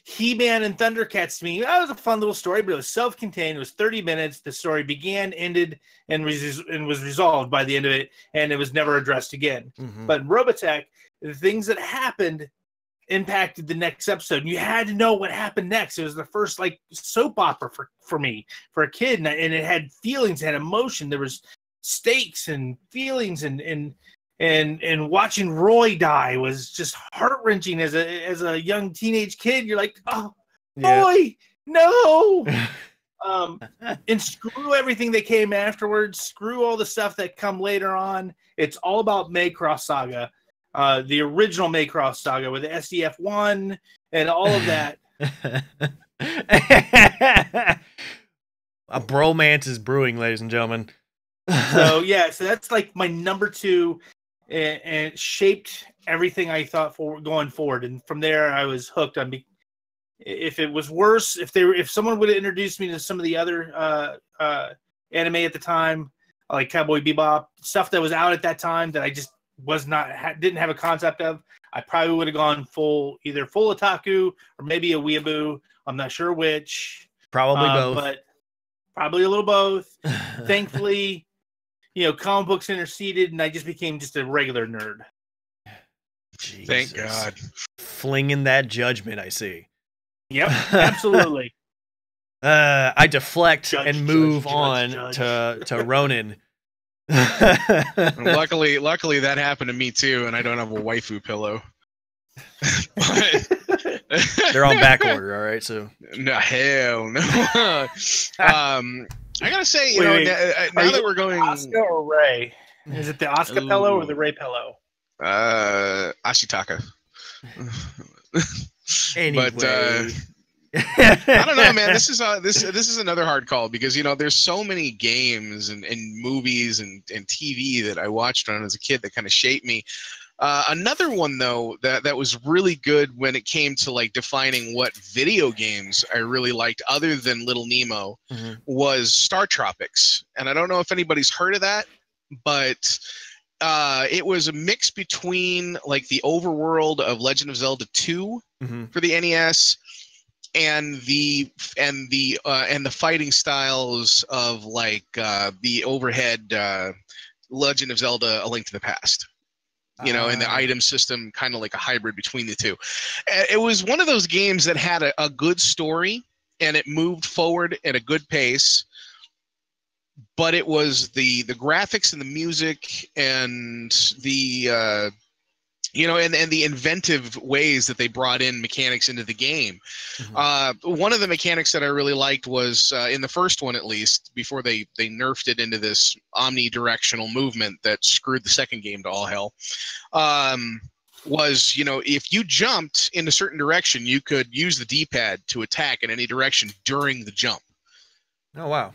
He-Man and Thundercats to me, that was a fun little story, but it was self-contained. It was 30 minutes. The story began, ended, and was resolved by the end of it, and it was never addressed again. Mm-hmm. But in Robotech, the things that happened impacted the next episode. And you had to know what happened next. It was the first soap opera for me, for a kid, and it had feelings, it had emotion. There was stakes and feelings, and watching Roy die was just heart-wrenching as a young teenage kid. You're like, oh, yeah. Roy, no. And screw everything that came afterwards. Screw all the stuff that come later on. It's all about Macross Saga, the original Macross Saga with the SDF-1 and all of that. A bromance is brewing, ladies and gentlemen. So that's my number 2. And it shaped everything I thought for going forward, and from there I was hooked on. If it was worse, if someone would have introduced me to some of the other anime at the time, like Cowboy Bebop, stuff that was out at that time that I just didn't have a concept of, I probably would have gone either full otaku or maybe a weeaboo. I'm not sure which. Probably both, but probably a little both. Thankfully. Comic books interceded, and I just became just a regular nerd. Jesus. Thank God. Flinging that judgment, I see. Yep, absolutely. I deflect and move on to Ronin. Luckily, that happened to me too, and I don't have a waifu pillow. They're on back order, all right. So no, hell no. I gotta say, now that we're going, Asuka or Ray? Is it the Asuka pillow or the Ray pillow? Ashitaka. Anyway. But I don't know, man. This is another hard call because there's so many games and movies and TV that I watched on as a kid that kind of shaped me. Another one though that was really good when it came to like defining what video games I really liked other than Little Nemo was Star Tropics. And I don't know if anybody's heard of that, but it was a mix between like the overworld of Legend of Zelda 2 for the NES and the fighting styles of like the overhead Legend of Zelda: A Link to the Past. And the item system, kind of like a hybrid between the two. It was one of those games that had a good story and it moved forward at a good pace. But it was the graphics and the music and the and the inventive ways that they brought in mechanics into the game. One of the mechanics that I really liked was in the first one, at least, before they nerfed it into this omnidirectional movement that screwed the second game to all hell, was, if you jumped in a certain direction, you could use the D-pad to attack in any direction during the jump. Oh, wow.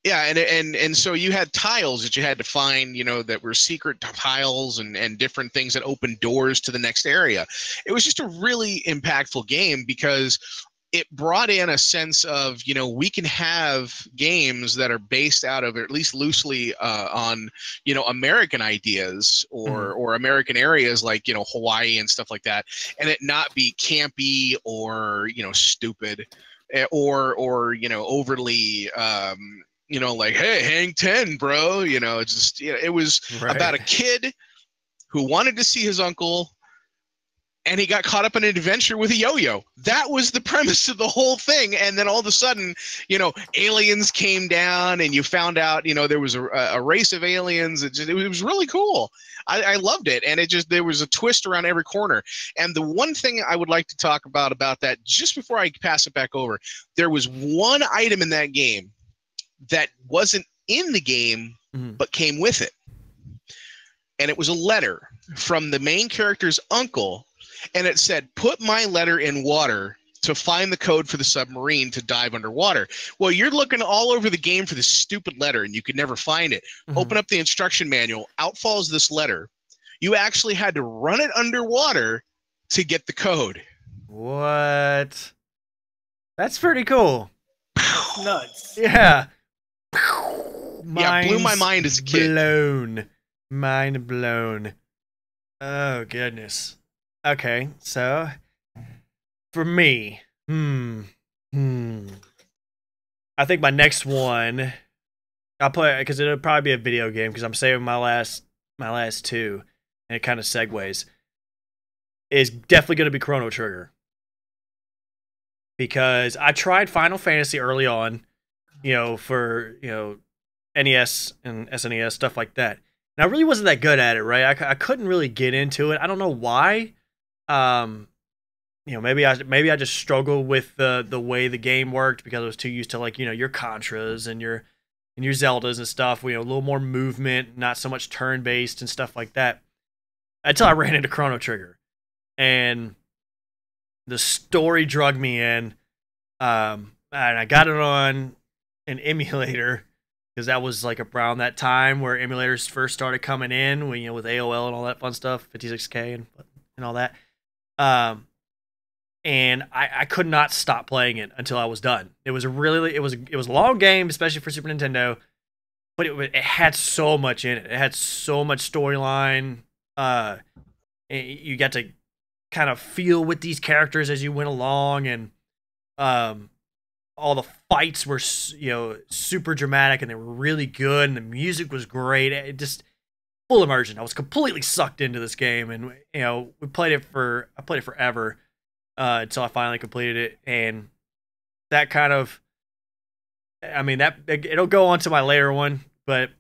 Yeah, and so you had tiles that you had to find, that were secret tiles and different things that opened doors to the next area. It was just a really impactful game because it brought in a sense of, we can have games that are based out of, or at least loosely on, American ideas or American areas like, Hawaii and stuff like that, and it not be campy or, stupid or overly like, hey, hang 10, bro. It's just, it was about a kid who wanted to see his uncle and he got caught up in an adventure with a yo-yo. That was the premise of the whole thing. And then all of a sudden, aliens came down and you found out, there was a race of aliens. It was really cool. I loved it. And there was a twist around every corner. And the one thing I would like to talk about that, just before I pass it back over, there was one item in that game that wasn't in the game, but came with it. And it was a letter from the main character's uncle, and it said, "Put my letter in water to find the code for the submarine to dive underwater." Well, you're looking all over the game for this stupid letter, and you could never find it. Open up the instruction manual. Out falls this letter. You actually had to run it underwater to get the code. What? That's pretty cool. Nuts. Yeah. Blew my mind as a kid. Mind blown. Oh, goodness. Okay, so for me, I think my next one, I'll play because it'll probably be a video game because I'm saving my last two, and it kind of segues. Is definitely going to be Chrono Trigger because I tried Final Fantasy early on, for NES and SNES stuff like that. And I really wasn't that good at it, right? I couldn't really get into it. I don't know why. Maybe I just struggled with the way the game worked because I was too used to like your Contras and your Zeldas and stuff. A little more movement, not so much turn based and stuff like that. Until I ran into Chrono Trigger, and the story drugged me in. And I got it on an emulator because that was like around that time where emulators first started coming in, when with AOL and all that fun stuff, 56K and all that. And I could not stop playing it until I was done. It was a long game, especially for Super Nintendo, but it had so much in it. It had so much storyline. You got to kind of feel with these characters as you went along, and all the fights were super dramatic, and they were really good, and the music was great. It just full immersion. I was completely sucked into this game, and I played it forever until I finally completed it. And that kind of, it'll go on to my later one, but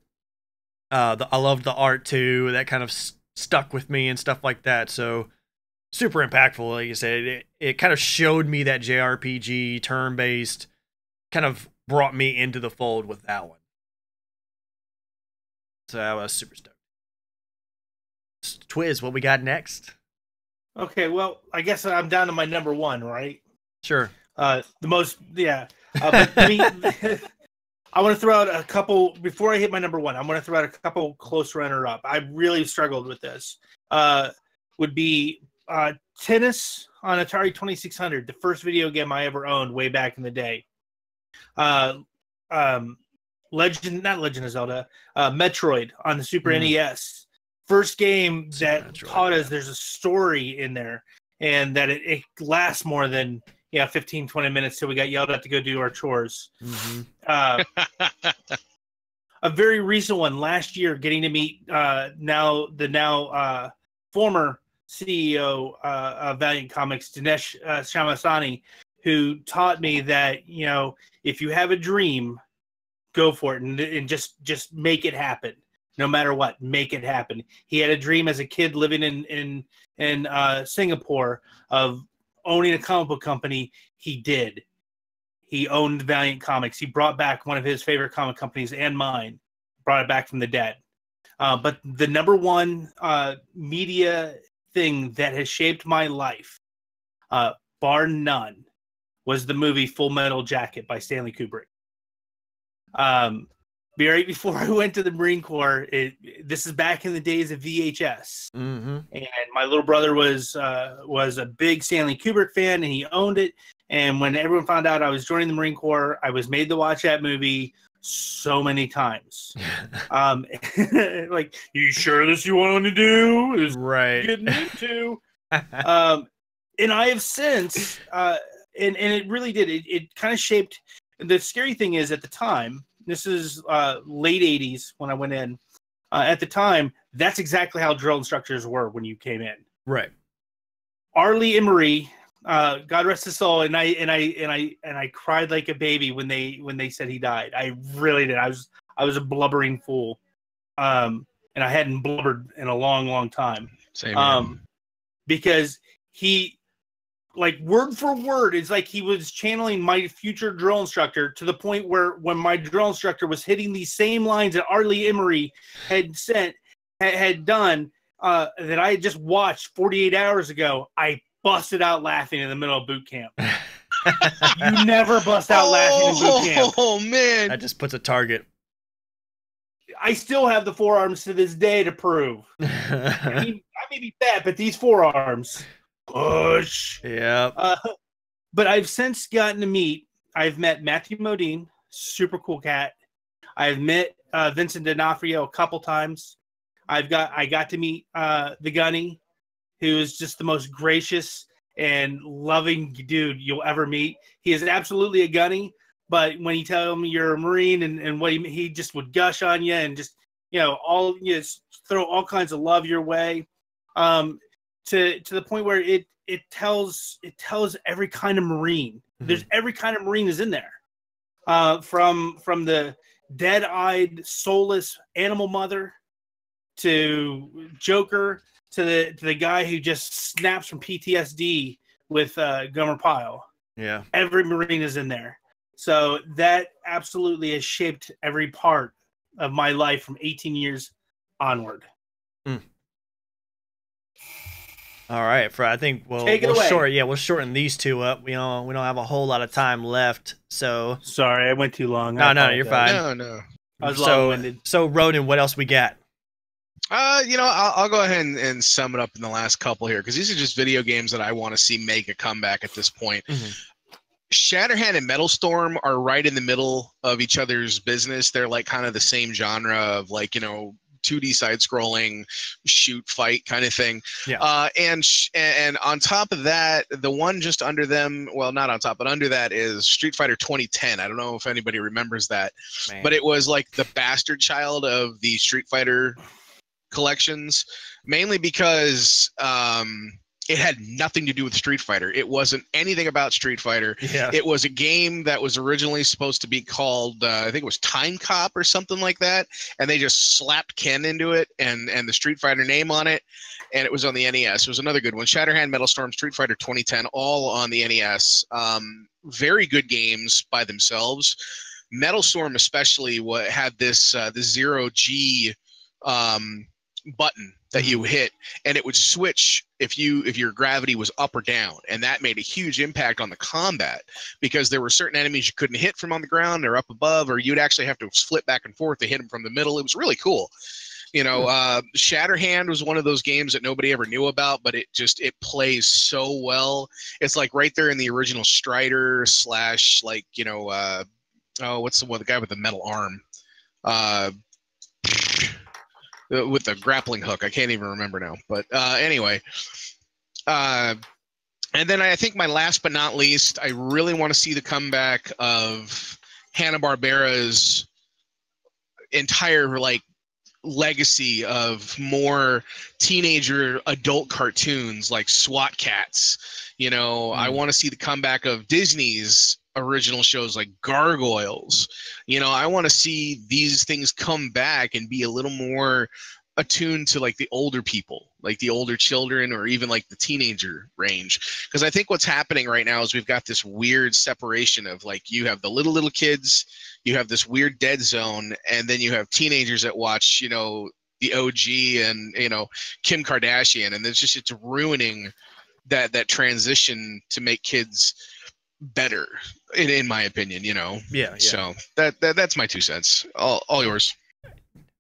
I loved the art too. That kind of stuck with me and stuff like that. So super impactful, like you said. It kind of showed me that JRPG turn-based, kind of brought me into the fold with that one. So I was super stoked. Twiz, what we got next? Okay, well, I guess I'm down to my number one, right? Sure. The most, yeah. But I mean, I want to throw out a couple before I hit my number one. I'm going to throw out a couple close runner-up. I really struggled with this. Would be Tennis on Atari 2600, the first video game I ever owned way back in the day. Not Legend of Zelda, Metroid on the Super NES. First game that Metroid, taught us there's a story in there and that it lasts more than 15, 20 minutes till we got yelled at to go do our chores. A very recent one last year, getting to meet now former CEO of Valiant Comics, Dinesh Shamasani, who taught me that, if you have a dream, go for it and just make it happen. No matter what, make it happen. He had a dream as a kid living in Singapore of owning a comic book company. He did. He owned Valiant Comics. He brought back one of his favorite comic companies and mine, brought it back from the dead. But the number one media thing that has shaped my life, bar none, was the movie Full Metal Jacket by Stanley Kubrick. Right before I went to the Marine Corps, this is back in the days of VHS, and my little brother was a big Stanley Kubrick fan, and he owned it. And when everyone found out I was joining the Marine Corps, I was made to watch that movie so many times. Like, you sure this you want to do? Is right getting into? And I have since, and it really did. It kind of shaped. The scary thing is, at the time, this is late 80s when I went in. At the time, that's exactly how drill instructors were when you came in. Right. Arlie Emery, God rest his soul, and I cried like a baby when they said he died. I really did. I was a blubbering fool, and I hadn't blubbered in a long, long time. Same. Because he, like, word for word, it's like he was channeling my future drill instructor to the point where when my drill instructor was hitting these same lines that Arlie Emery had done, that I had just watched 48 hours ago, I busted out laughing in the middle of boot camp. You never bust out laughing in boot camp. Oh, man. That just puts a target. I still have the forearms to this day to prove. I mean, I may be fat, but these forearms... push. Yeah. But I've since gotten to meet. I've met Matthew Modine, super cool cat. I've met Vincent D'Onofrio a couple times. I got to meet the Gunny, who is just the most gracious and loving dude you'll ever meet. He is absolutely a Gunny, but when you tell him you're a Marine and what he just would gush on you and just throw all kinds of love your way. To the point where it tells every kind of Marine. Mm-hmm. There's every kind of Marine is in there. From the dead-eyed, soulless animal mother to Joker to the guy who just snaps from PTSD with Gomer Pyle. Yeah. Every Marine is in there. So that absolutely has shaped every part of my life from 18 years onward. Mm. All right, I think we'll shorten these two up. We don't have a whole lot of time left, so sorry I went too long. No, you're fine. No. I was long-winded. So Roden, what else we got? I'll go ahead and sum it up in the last couple here because these are just video games that I want to see make a comeback at this point. Mm-hmm. Shatterhand and Metal Storm are right in the middle of each other's business. They're like kind of the same genre of 2D side-scrolling shoot fight kind of thing. Yeah. And on top of that, the one just under them, well, not on top, but under that is Street Fighter 2010. I don't know if anybody remembers that, but it was like the bastard child of the Street Fighter collections, mainly because it had nothing to do with Street Fighter. It wasn't anything about Street Fighter. Yeah. It was a game that was originally supposed to be called, I think it was Time Cop or something like that. And they just slapped Ken into it and the Street Fighter name on it. And it was on the NES. It was another good one. Shatterhand, Metal Storm, Street Fighter 2010, all on the NES. Very good games by themselves. Metal Storm especially had this Zero G button that you hit, and it would switch if your gravity was up or down, and that made a huge impact on the combat because there were certain enemies you couldn't hit from on the ground or up above, or you'd actually have to flip back and forth to hit them from the middle. It was really cool. Shatterhand was one of those games that nobody ever knew about, but it plays so well. It's like right there in the original Strider / what's the guy with the metal arm? With the grappling hook. I can't even remember now. But anyway. And then I think my last but not least, I really want to see the comeback of Hanna-Barbera's entire legacy of more teenager adult cartoons like SWAT Cats. I want to see the comeback of Disney's original shows like Gargoyles. I want to see these things come back and be a little more attuned to like the older people, like the older children, or even like the teenager range. Because I think what's happening right now is we've got this weird separation of like, you have the little kids, you have this weird dead zone, and then you have teenagers that watch, the OG and, Kim Kardashian. And it's ruining that transition to make kids better, in my opinion. Yeah. So that's my 2 cents. All yours.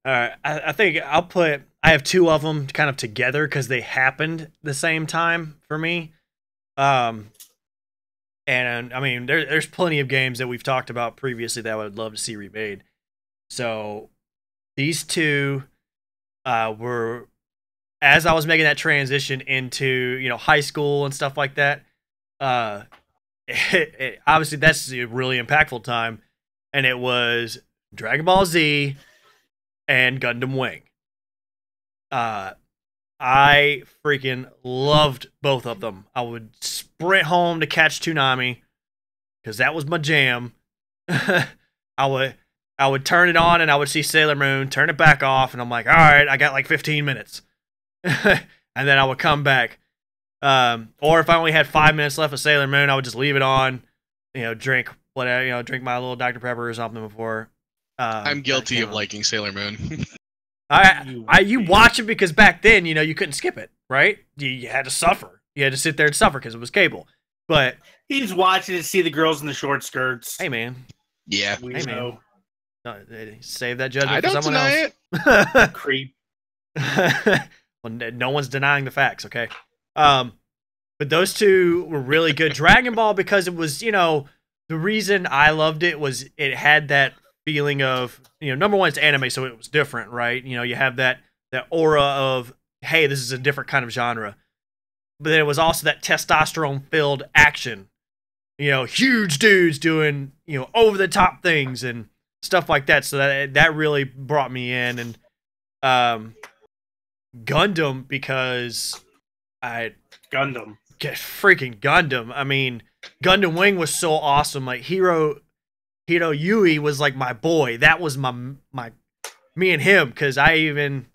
All right, I think I have 2 of them kind of together because they happened the same time for me. And I mean, there's plenty of games that we've talked about previously that I would love to see remade. So these 2 were, as I was making that transition into high school and stuff like that. Obviously that's a really impactful time, and it was Dragon Ball Z and Gundam Wing. I freaking loved both of them. I would sprint home to catch Toonami because that was my jam. I would turn it on and I would see Sailor Moon, turn it back off, and I'm like, all right, I got like 15 minutes. And then I would come back. Or if I only had 5 minutes left of Sailor Moon, I would just leave it on, drink whatever, drink my little Dr. Pepper or something before. I'm guilty of liking Sailor Moon. You watch it because back then, you couldn't skip it, right? You had to suffer. You had to sit there and suffer because it was cable. But he's watching to see the girls in the short skirts. Hey, man. Yeah. Hey, man. No, save that judgment for someone else. It. Creep. Well, no one's denying the facts, okay? But those 2 were really good. Dragon Ball, because it was, the reason I loved it was it had that feeling of, number one, it's anime, so it was different, right? You have that aura of, hey, this is a different kind of genre. But then it was also that testosterone-filled action. Huge dudes doing, over-the-top things and stuff like that. So that really brought me in. And Gundam, because Gundam. Freaking Gundam. I mean, Gundam Wing was so awesome. Like Hiro Yui was like my boy. That was my me and him, because when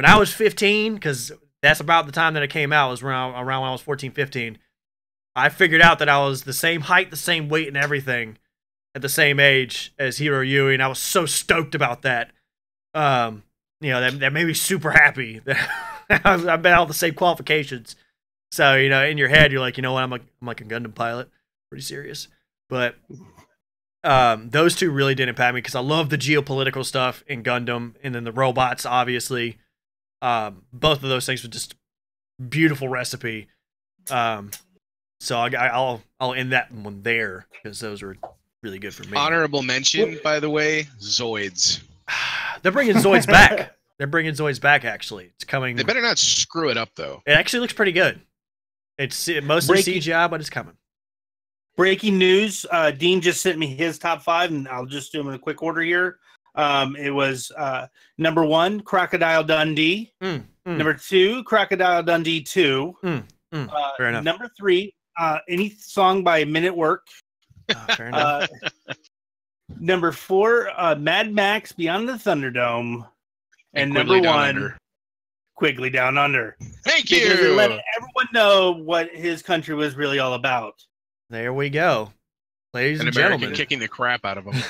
I was 15, because that's about the time that it came out, was around when I was 14, 15. I figured out that I was the same height, the same weight, and everything at the same age as Hiro Yui, and I was so stoked about that. That made me super happy that I've been all the same qualifications. So, in your head, you're like, you know what, I'm like a Gundam pilot. Pretty serious. But those 2 really did impact me because I love the geopolitical stuff in Gundam, and then the robots, obviously. Both of those things were just beautiful recipe. So I'll end that one there because those were really good for me. Honorable mention, by the way, Zoids. They're bringing Zoids back. They're bringing Zoids back, actually. It's coming. They better not screw it up, though. It actually looks pretty good. It's mostly CGI, but it's coming. Breaking news. Dean just sent me his top 5, and I'll just do them in a quick order here. It was number 1, Crocodile Dundee. Number 2, Crocodile Dundee 2. Fair enough. Number 3, any song by Men at Work. Fair enough. Number 4, Mad Max Beyond the Thunderdome. And number Quigley 1, Quigley Down Under. Thank Because it you. let everyone know what his country was really all about. There we go. Ladies and American gentlemen. kicking the crap out of them.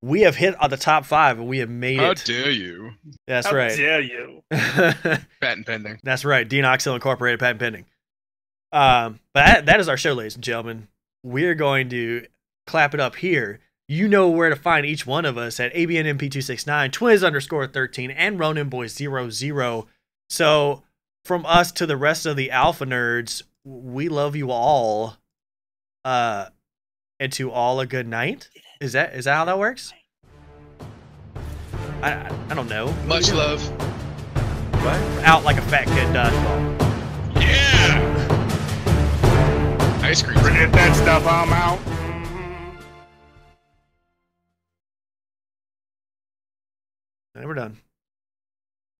we have hit on the top 5 and we have made How it. dare you? That's How right. dare you? Patent pending. That's right. Deanoxyl Incorporated, patent pending. But that is our show, ladies and gentlemen. We're going to clap it up here. You know where to find each one of us at ABNMP269, Twiz_13, and RoninBoy00. So from us to the rest of the Alpha Nerds, we love you all. And to all a good night. Is that how that works? I don't know. Much love. What? Out like a fat kid dodgeball. Yeah. Ice cream. Forget that stuff. I'm out. And we're done.